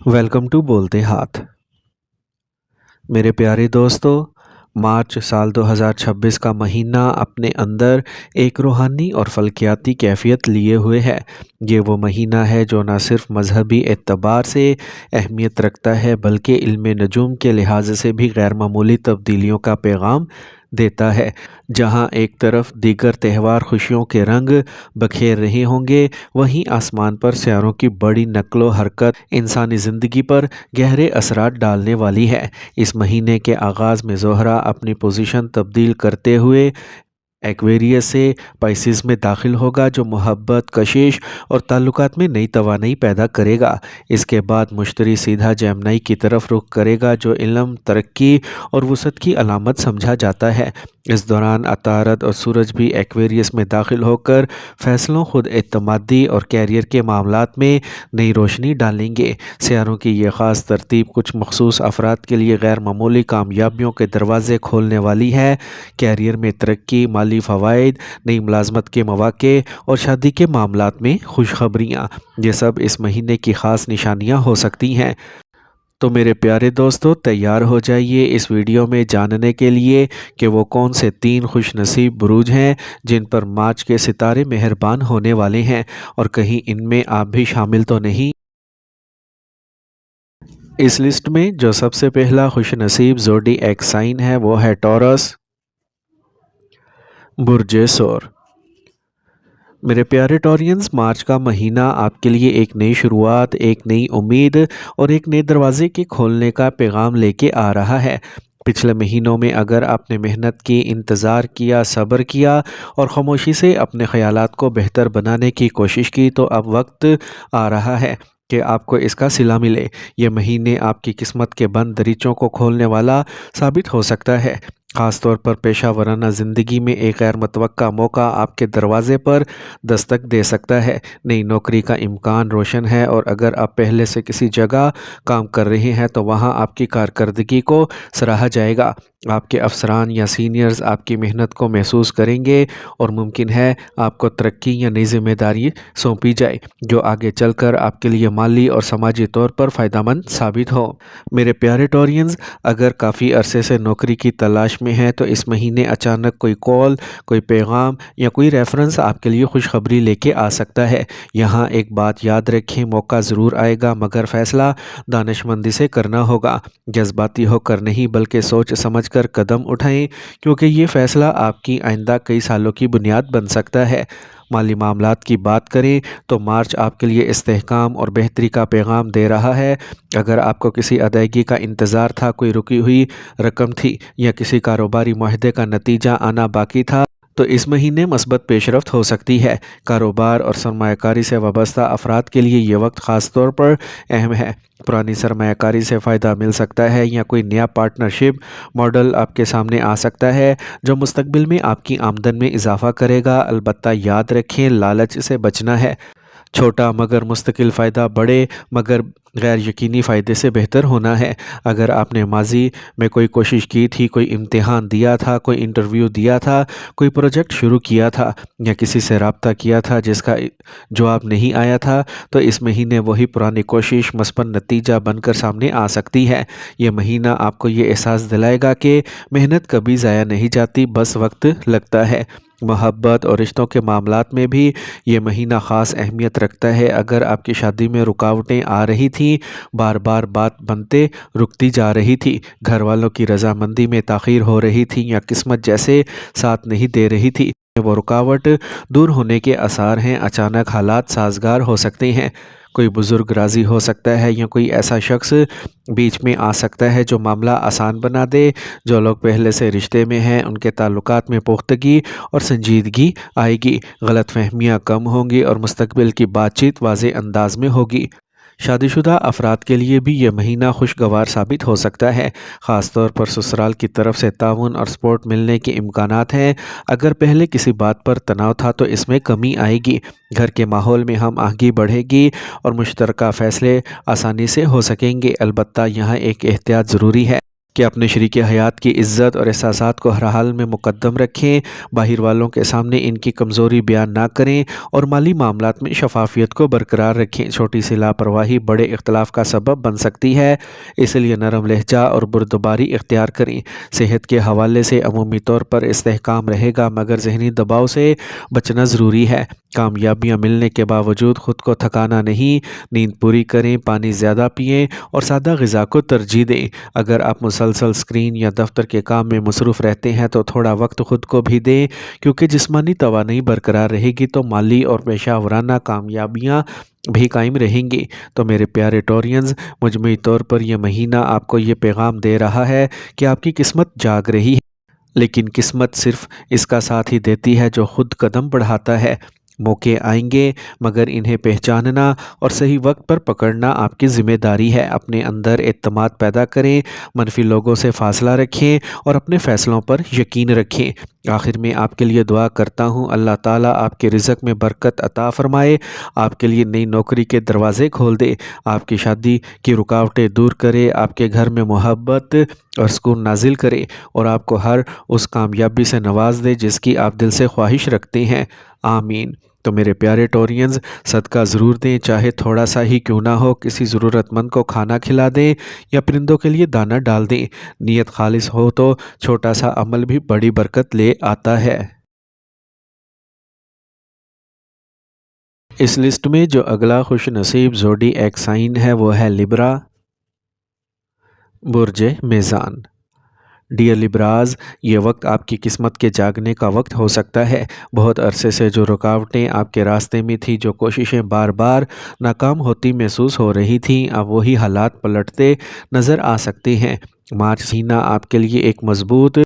Welcome to بولتے ہاتھ۔ میرے پیارے دوستو، مارچ سال 2026 کا مہینہ اپنے اندر ایک روحانی اور فلکیاتی کیفیت لیے ہوئے ہے۔ یہ وہ مہینہ ہے جو نہ صرف مذہبی اعتبار سے اہمیت رکھتا ہے بلکہ علم نجوم کے لحاظ سے بھی غیر معمولی تبدیلیوں کا پیغام دیتا ہے۔ جہاں ایک طرف دیگر تہوار خوشیوں کے رنگ بکھیر رہے ہوں گے، وہیں آسمان پر ستاروں کی بڑی نقل و حرکت انسانی زندگی پر گہرے اثرات ڈالنے والی ہے۔ اس مہینے کے آغاز میں زہرہ اپنی پوزیشن تبدیل کرتے ہوئے ایکویریس سے پائسز میں داخل ہوگا، جو محبت، کشش اور تعلقات میں نئی توانائی پیدا کرے گا۔ اس کے بعد مشتری سیدھا جیمنائی کی طرف رخ کرے گا، جو علم، ترقی اور وسعت کی علامت سمجھا جاتا ہے۔ اس دوران عطارد اور سورج بھی ایکویریس میں داخل ہو کر فیصلوں، خود اعتمادی اور کیریئر کے معاملات میں نئی روشنی ڈالیں گے۔ ستاروں کی یہ خاص ترتیب کچھ مخصوص افراد کے لیے غیر معمولی کامیابیوں کے دروازے کھولنے والی ہے۔ کیریئر میں ترقی، مالی فوائد، نئی ملازمت کے مواقع اور شادی کے معاملات میں خوشخبریاں، یہ سب اس مہینے کی خاص نشانیاں ہو سکتی ہیں۔ تو میرے پیارے دوستو، تیار ہو جائیے اس ویڈیو میں جاننے کے لیے کہ وہ کون سے 3 خوش نصیب بروج ہیں جن پر مارچ کے ستارے مہربان ہونے والے ہیں، اور کہیں ان میں آپ بھی شامل تو نہیں۔ اس لسٹ میں جو سب سے پہلا خوش نصیب زوڈی ایک سائن ہے وہ ہے ٹورس، برج ثور۔ میرے پیارے ٹورینز، مارچ کا مہینہ آپ کے لیے ایک نئی شروعات، ایک نئی امید اور ایک نئے دروازے کے کھولنے کا پیغام لے کے آ رہا ہے۔ پچھلے مہینوں میں اگر آپ نے محنت کی، انتظار کیا، صبر کیا اور خاموشی سے اپنے خیالات کو بہتر بنانے کی کوشش کی، تو اب وقت آ رہا ہے کہ آپ کو اس کا صلہ ملے۔ یہ مہینے آپ کی قسمت کے بند دریچوں کو کھولنے والا ثابت ہو سکتا ہے۔ خاص طور پر پیشہ ورانہ زندگی میں ایک غیر متوقع موقع آپ کے دروازے پر دستک دے سکتا ہے۔ نئی نوکری کا امکان روشن ہے، اور اگر آپ پہلے سے کسی جگہ کام کر رہے ہیں تو وہاں آپ کی کارکردگی کو سراہا جائے گا۔ آپ کے افسران یا سینئرز آپ کی محنت کو محسوس کریں گے، اور ممکن ہے آپ کو ترقی یا نئی ذمہ داری سونپی جائے جو آگے چل کر آپ کے لیے مالی اور سماجی طور پر فائدہ مند ثابت ہو۔ میرے پیارے ٹورینز، اگر کافی عرصے سے نوکری کی تلاش میں ہیں تو اس مہینے اچانک کوئی کال، کوئی پیغام یا کوئی ریفرنس آپ کے لیے خوشخبری لے کے آ سکتا ہے۔ یہاں ایک بات یاد رکھیں، موقع ضرور آئے گا مگر فیصلہ دانشمندی سے کرنا ہوگا۔ جذباتی ہو کر نہیں بلکہ سوچ سمجھ کر قدم اٹھائیں، کیونکہ یہ فیصلہ آپ کی آئندہ کئی سالوں کی بنیاد بن سکتا ہے۔ مالی معاملات کی بات کریں تو مارچ آپ کے لیے استحکام اور بہتری کا پیغام دے رہا ہے۔ اگر آپ کو کسی ادائیگی کا انتظار تھا، کوئی رکی ہوئی رقم تھی یا کسی کاروباری معاہدے کا نتیجہ آنا باقی تھا، تو اس مہینے مثبت پیش رفت ہو سکتی ہے۔ کاروبار اور سرمایہ کاری سے وابستہ افراد کے لیے یہ وقت خاص طور پر اہم ہے۔ پرانی سرمایہ کاری سے فائدہ مل سکتا ہے، یا کوئی نیا پارٹنرشپ ماڈل آپ کے سامنے آ سکتا ہے جو مستقبل میں آپ کی آمدن میں اضافہ کرے گا۔ البتہ یاد رکھیں، لالچ سے بچنا ہے۔ چھوٹا مگر مستقل فائدہ بڑے مگر غیر یقینی فائدے سے بہتر ہونا ہے۔ اگر آپ نے ماضی میں کوئی کوشش کی تھی، کوئی امتحان دیا تھا، کوئی انٹرویو دیا تھا، کوئی پروجیکٹ شروع کیا تھا یا کسی سے رابطہ کیا تھا جس کا جواب نہیں آیا تھا، تو اس مہینے وہی پرانی کوشش مثبت نتیجہ بن کر سامنے آ سکتی ہے۔ یہ مہینہ آپ کو یہ احساس دلائے گا کہ محنت کبھی ضائع نہیں جاتی، بس وقت لگتا ہے۔ محبت اور رشتوں کے معاملات میں بھی یہ مہینہ خاص اہمیت رکھتا ہے۔ اگر آپ کی شادی میں رکاوٹیں آ رہی تھیں، بار بار بات بنتے رکتی جا رہی تھی، گھر والوں کی رضامندی میں تاخیر ہو رہی تھی، یا قسمت جیسے ساتھ نہیں دے رہی تھی، وہ رکاوٹ دور ہونے کے آثار ہیں۔ اچانک حالات سازگار ہو سکتے ہیں، کوئی بزرگ راضی ہو سکتا ہے، یا کوئی ایسا شخص بیچ میں آ سکتا ہے جو معاملہ آسان بنا دے۔ جو لوگ پہلے سے رشتے میں ہیں ان کے تعلقات میں پختگی اور سنجیدگی آئے گی، غلط فہمیاں کم ہوں گی اور مستقبل کی بات چیت واضح انداز میں ہوگی۔ شادی شدہ افراد کے لیے بھی یہ مہینہ خوشگوار ثابت ہو سکتا ہے، خاص طور پر سسرال کی طرف سے تعاون اور سپورٹ ملنے کے امکانات ہیں۔ اگر پہلے کسی بات پر تناؤ تھا تو اس میں کمی آئے گی، گھر کے ماحول میں ہم آہنگی بڑھے گی اور مشترکہ فیصلے آسانی سے ہو سکیں گے۔ البتہ یہاں ایک احتیاط ضروری ہے۔ کہ اپنے شریک حیات کی عزت اور احساسات کو ہر حال میں مقدم رکھیں، باہر والوں کے سامنے ان کی کمزوری بیان نہ کریں اور مالی معاملات میں شفافیت کو برقرار رکھیں۔ چھوٹی سی لاپرواہی بڑے اختلاف کا سبب بن سکتی ہے، اس لیے نرم لہجہ اور بردباری اختیار کریں۔ صحت کے حوالے سے عمومی طور پر استحکام رہے گا، مگر ذہنی دباؤ سے بچنا ضروری ہے۔ کامیابیاں ملنے کے باوجود خود کو تھکانا نہیں، نیند پوری کریں، پانی زیادہ پئیں اور سادہ غذا کو ترجیح دیں۔ اگر آپ مسلسل اسکرین یا دفتر کے کام میں مصروف رہتے ہیں تو تھوڑا وقت خود کو بھی دیں، کیونکہ جسمانی توانائی برقرار رہے گی تو مالی اور پیشہ ورانہ کامیابیاں بھی قائم رہیں گی۔ تو میرے پیارے ٹورینز، مجموعی طور پر یہ مہینہ آپ کو یہ پیغام دے رہا ہے کہ آپ کی قسمت جاگ رہی ہے، لیکن قسمت صرف اس کا ساتھ ہی دیتی ہے جو خود قدم بڑھاتا ہے۔ موقع آئیں گے، مگر انہیں پہچاننا اور صحیح وقت پر پکڑنا آپ کی ذمہ داری ہے۔ اپنے اندر اعتماد پیدا کریں، منفی لوگوں سے فاصلہ رکھیں اور اپنے فیصلوں پر یقین رکھیں۔ آخر میں آپ کے لیے دعا کرتا ہوں، اللہ تعالیٰ آپ کے رزق میں برکت عطا فرمائے، آپ کے لیے نئی نوکری کے دروازے کھول دے، آپ کی شادی کی رکاوٹیں دور کرے، آپ کے گھر میں محبت اور سکون نازل کرے اور آپ کو ہر اس کامیابی سے نواز دے جس کی آپ دل سے خواہش رکھتے ہیں۔ آمین۔ تو میرے پیارے ٹورینز، صدقہ ضرور دیں، چاہے تھوڑا سا ہی کیوں نہ ہو۔ کسی ضرورت مند کو کھانا کھلا دیں یا پرندوں کے لیے دانہ ڈال دیں۔ نیت خالص ہو تو چھوٹا سا عمل بھی بڑی برکت لے آتا ہے۔ اس لسٹ میں جو اگلا خوش نصیب زوڈی ایک سائن ہے وہ ہے لبرا، برج میزان۔ ڈیئر لبراز، یہ وقت آپ کی قسمت کے جاگنے کا وقت ہو سکتا ہے۔ بہت عرصے سے جو رکاوٹیں آپ کے راستے میں تھیں، جو کوششیں بار بار ناکام ہوتی محسوس ہو رہی تھیں، اب وہی حالات پلٹتے نظر آ سکتے ہیں۔ مارچ مہینہ آپ کے لیے ایک مضبوط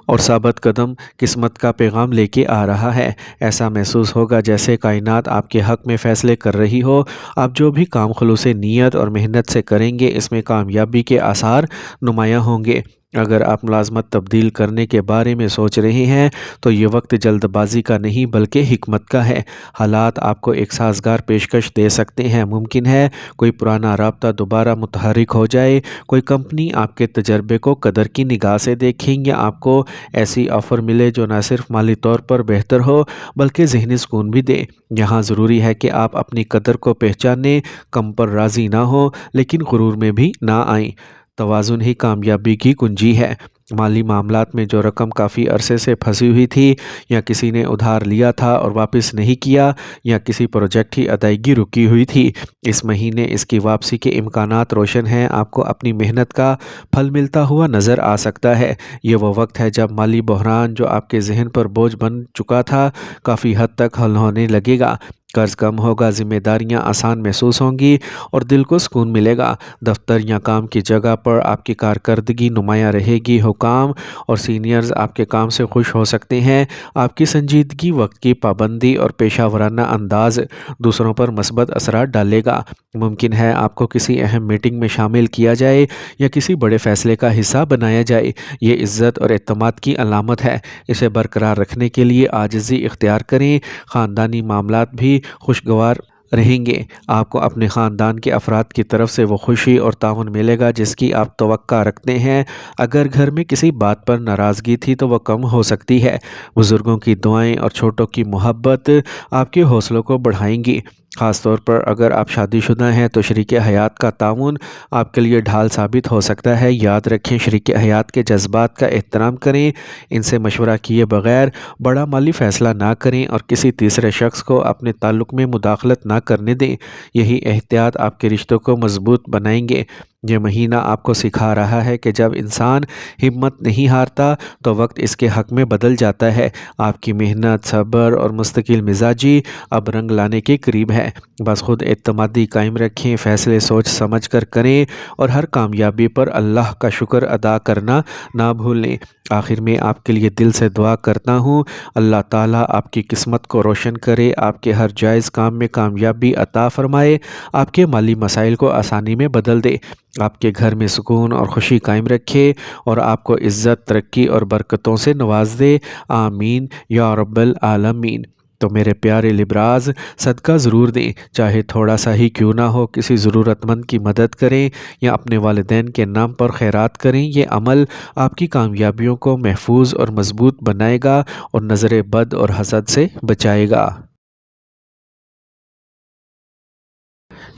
اور ثابت قدم قسمت کا پیغام لے کے آ رہا ہے۔ ایسا محسوس ہوگا جیسے کائنات آپ کے حق میں فیصلے کر رہی ہو۔ آپ جو بھی کام خلوص نیت اور محنت سے کریں گے، اس میں کامیابی کے آثار نمایاں ہوں گے۔ اگر آپ ملازمت تبدیل کرنے کے بارے میں سوچ رہے ہیں تو یہ وقت جلد بازی کا نہیں بلکہ حکمت کا ہے۔ حالات آپ کو ایک سازگار پیشکش دے سکتے ہیں۔ ممکن ہے کوئی پرانا رابطہ دوبارہ متحرک ہو جائے، کوئی کمپنی آپ کے تجربے کو قدر کی نگاہ سے دیکھیں یا آپ کو ایسی آفر ملے جو نہ صرف مالی طور پر بہتر ہو بلکہ ذہنی سکون بھی دے۔ یہاں ضروری ہے کہ آپ اپنی قدر کو پہچانیں، کم پر راضی نہ ہوں لیکن غرور میں بھی نہ آئیں۔ توازن ہی کامیابی کی کنجی ہے۔ مالی معاملات میں جو رقم کافی عرصے سے پھنسی ہوئی تھی، یا کسی نے ادھار لیا تھا اور واپس نہیں کیا، یا کسی پروجیکٹ کی ادائیگی رکی ہوئی تھی، اس مہینے اس کی واپسی کے امکانات روشن ہیں۔ آپ کو اپنی محنت کا پھل ملتا ہوا نظر آ سکتا ہے۔ یہ وہ وقت ہے جب مالی بحران جو آپ کے ذہن پر بوجھ بن چکا تھا، کافی حد تک حل ہونے لگے گا۔ قرض کم ہوگا، ذمہ داریاں آسان محسوس ہوں گی اور دل کو سکون ملے گا۔ دفتر یا کام کی جگہ پر آپ کی کارکردگی نمایاں رہے گی۔ حکام اور سینئرز آپ کے کام سے خوش ہو سکتے ہیں۔ آپ کی سنجیدگی، وقت کی پابندی اور پیشہ ورانہ انداز دوسروں پر مثبت اثرات ڈالے گا۔ ممکن ہے آپ کو کسی اہم میٹنگ میں شامل کیا جائے یا کسی بڑے فیصلے کا حصہ بنایا جائے۔ یہ عزت اور اعتماد کی علامت ہے۔ اسے برقرار رکھنے کے لیے عاجزی اختیار کریں۔ خاندانی معاملات بھی خوشگوار رہیں گے۔ آپ کو اپنے خاندان کے افراد کی طرف سے وہ خوشی اور تعاون ملے گا جس کی آپ توقع رکھتے ہیں۔ اگر گھر میں کسی بات پر ناراضگی تھی تو وہ کم ہو سکتی ہے۔ بزرگوں کی دعائیں اور چھوٹوں کی محبت آپ کے حوصلوں کو بڑھائیں گی۔ خاص طور پر اگر آپ شادی شدہ ہیں تو شریک حیات کا تعاون آپ کے لیے ڈھال ثابت ہو سکتا ہے۔ یاد رکھیں، شریک حیات کے جذبات کا احترام کریں، ان سے مشورہ کیے بغیر بڑا مالی فیصلہ نہ کریں اور کسی تیسرے شخص کو اپنے تعلق میں مداخلت نہ کرنے دیں۔ یہی احتیاط آپ کے رشتوں کو مضبوط بنائیں گے۔ یہ مہینہ آپ کو سکھا رہا ہے کہ جب انسان ہمت نہیں ہارتا تو وقت اس کے حق میں بدل جاتا ہے۔ آپ کی محنت، صبر اور مستقل مزاجی اب رنگ لانے کے قریب ہے۔ بس خود اعتمادی قائم رکھیں، فیصلے سوچ سمجھ کر کریں اور ہر کامیابی پر اللہ کا شکر ادا کرنا نہ بھولیں۔ آخر میں آپ کے لیے دل سے دعا کرتا ہوں، اللہ تعالیٰ آپ کی قسمت کو روشن کرے، آپ کے ہر جائز کام میں کامیابی عطا فرمائے، آپ کے مالی مسائل کو آسانی میں بدل دے، آپ کے گھر میں سکون اور خوشی قائم رکھے اور آپ کو عزت، ترقی اور برکتوں سے نواز دے۔ آمین یا رب العالمین۔ تو میرے پیارے لبراز، صدقہ ضرور دیں، چاہے تھوڑا سا ہی کیوں نہ ہو۔ کسی ضرورت مند کی مدد کریں یا اپنے والدین کے نام پر خیرات کریں۔ یہ عمل آپ کی کامیابیوں کو محفوظ اور مضبوط بنائے گا اور نظر بد اور حسد سے بچائے گا۔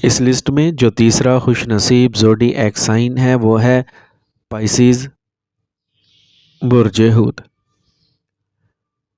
اس لسٹ میں جو تیسرا خوش نصیب زوڈی ایک سائن ہے وہ ہے پائسیز، برج حوت۔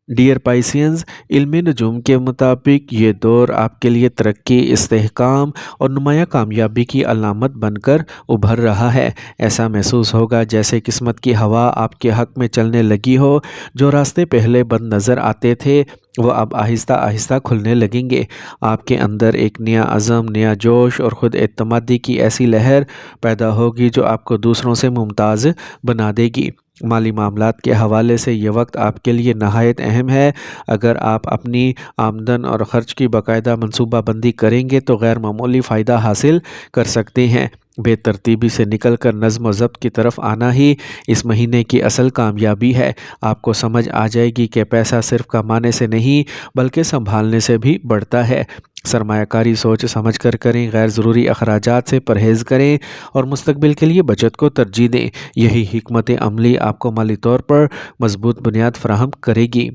ڈیئر پائسینز، علم نجوم کے مطابق یہ دور آپ کے لیے ترقی، استحکام اور نمایاں کامیابی کی علامت بن کر ابھر رہا ہے۔ ایسا محسوس ہوگا جیسے قسمت کی ہوا آپ کے حق میں چلنے لگی ہو۔ جو راستے پہلے بند نظر آتے تھے وہ اب آہستہ آہستہ کھلنے لگیں گے۔ آپ کے اندر ایک نیا عزم، نیا جوش اور خود اعتمادی کی ایسی لہر پیدا ہوگی جو آپ کو دوسروں سے ممتاز بنا دے گی۔ مالی معاملات کے حوالے سے یہ وقت آپ کے لیے نہایت اہم ہے۔ اگر آپ اپنی آمدن اور خرچ کی باقاعدہ منصوبہ بندی کریں گے تو غیر معمولی فائدہ حاصل کر سکتے ہیں۔ بے ترتیبی سے نکل کر نظم و ضبط کی طرف آنا ہی اس مہینے کی اصل کامیابی ہے۔ آپ کو سمجھ آ جائے گی کہ پیسہ صرف کمانے سے نہیں بلکہ سنبھالنے سے بھی بڑھتا ہے۔ سرمایہ کاری سوچ سمجھ کر کریں، غیر ضروری اخراجات سے پرہیز کریں اور مستقبل کے لیے بچت کو ترجیح دیں۔ یہی حکمت عملی آپ کو مالی طور پر مضبوط بنیاد فراہم کرے گی۔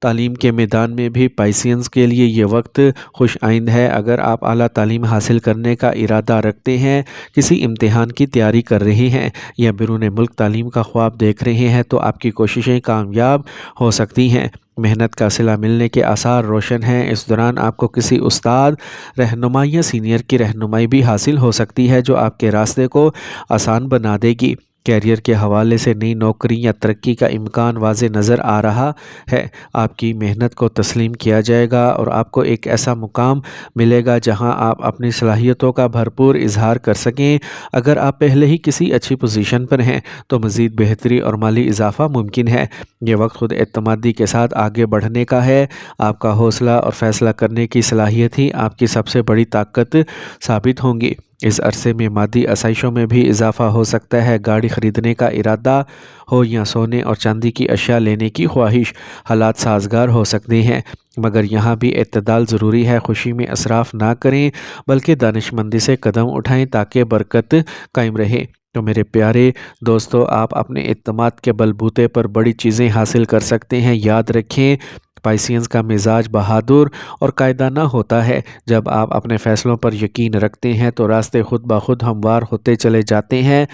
تعلیم کے میدان میں بھی پائسینز کے لیے یہ وقت خوش آئند ہے۔ اگر آپ اعلیٰ تعلیم حاصل کرنے کا ارادہ رکھتے ہیں، کسی امتحان کی تیاری کر رہے ہیں یا بیرون ملک تعلیم کا خواب دیکھ رہے ہیں تو آپ کی کوششیں کامیاب ہو سکتی ہیں۔ محنت کا صلہ ملنے کے آثار روشن ہیں۔ اس دوران آپ کو کسی استاد، رہنمائی یا سینئر کی رہنمائی بھی حاصل ہو سکتی ہے جو آپ کے راستے کو آسان بنا دے گی۔ کیریئر کے حوالے سے نئی نوکری یا ترقی کا امکان واضح نظر آ رہا ہے۔ آپ کی محنت کو تسلیم کیا جائے گا اور آپ کو ایک ایسا مقام ملے گا جہاں آپ اپنی صلاحیتوں کا بھرپور اظہار کر سکیں۔ اگر آپ پہلے ہی کسی اچھی پوزیشن پر ہیں تو مزید بہتری اور مالی اضافہ ممکن ہے۔ یہ وقت خود اعتمادی کے ساتھ آگے بڑھنے کا ہے۔ آپ کا حوصلہ اور فیصلہ کرنے کی صلاحیت ہی آپ کی سب سے بڑی طاقت ثابت ہوں گی۔ اس عرصے میں مادی آسائشوں میں بھی اضافہ ہو سکتا ہے۔ گاڑی خریدنے کا ارادہ ہو یا سونے اور چاندی کی اشیاء لینے کی خواہش، حالات سازگار ہو سکتے ہیں مگر یہاں بھی اعتدال ضروری ہے۔ خوشی میں اسراف نہ کریں بلکہ دانشمندی سے قدم اٹھائیں تاکہ برکت قائم رہے۔ تو میرے پیارے دوستو، آپ اپنے اعتماد کے بلبوتے پر بڑی چیزیں حاصل کر سکتے ہیں۔ یاد رکھیں، پائسینز کا مزاج بہادر اور قائدانہ ہوتا ہے۔ جب آپ اپنے فیصلوں پر یقین رکھتے ہیں تو راستے خود بخود ہموار ہوتے چلے جاتے ہیں۔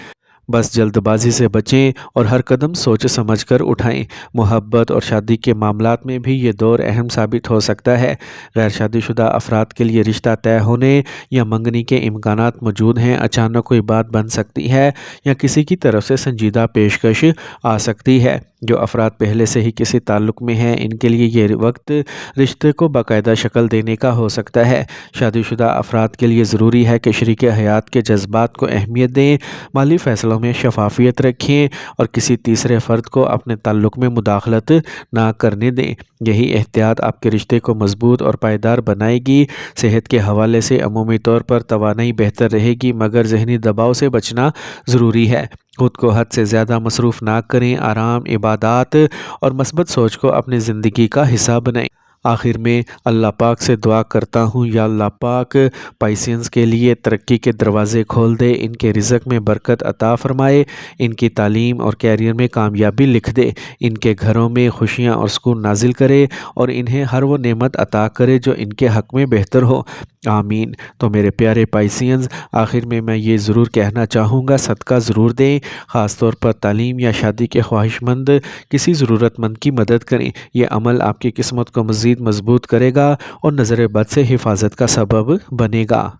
بس جلد بازی سے بچیں اور ہر قدم سوچ سمجھ کر اٹھائیں۔ محبت اور شادی کے معاملات میں بھی یہ دور اہم ثابت ہو سکتا ہے۔ غیر شادی شدہ افراد کے لیے رشتہ طے ہونے یا منگنی کے امکانات موجود ہیں۔ اچانک کوئی بات بن سکتی ہے یا کسی کی طرف سے سنجیدہ پیشکش آ سکتی ہے۔ جو افراد پہلے سے ہی کسی تعلق میں ہیں ان کے لیے یہ وقت رشتے کو باقاعدہ شکل دینے کا ہو سکتا ہے۔ شادی شدہ افراد کے لیے ضروری ہے کہ شریک حیات کے جذبات کو اہمیت دیں، مالی فیصلوں میں شفافیت رکھیں اور کسی تیسرے فرد کو اپنے تعلق میں مداخلت نہ کرنے دیں۔ یہی احتیاط آپ کے رشتے کو مضبوط اور پائیدار بنائے گی۔ صحت کے حوالے سے عمومی طور پر توانائی بہتر رہے گی مگر ذہنی دباؤ سے بچنا ضروری ہے۔ خود کو حد سے زیادہ مصروف نہ کریں۔ آرام، عبادات اور مثبت سوچ کو اپنی زندگی کا حصہ بنائیں۔ آخر میں اللہ پاک سے دعا کرتا ہوں، یا اللہ پاک پائسینز کے لیے ترقی کے دروازے کھول دے، ان کے رزق میں برکت عطا فرمائے، ان کی تعلیم اور کیریئر میں کامیابی لکھ دے، ان کے گھروں میں خوشیاں اور سکون نازل کرے اور انہیں ہر وہ نعمت عطا کرے جو ان کے حق میں بہتر ہو، آمین۔ تو میرے پیارے پائسینز، آخر میں یہ ضرور کہنا چاہوں گا، صدقہ ضرور دیں، خاص طور پر تعلیم یا شادی کے خواہش مند کسی ضرورت مند کی مدد کریں۔ یہ عمل آپ کی قسمت کو مزید مضبوط کرے گا اور نظر بد سے حفاظت کا سبب بنے گا۔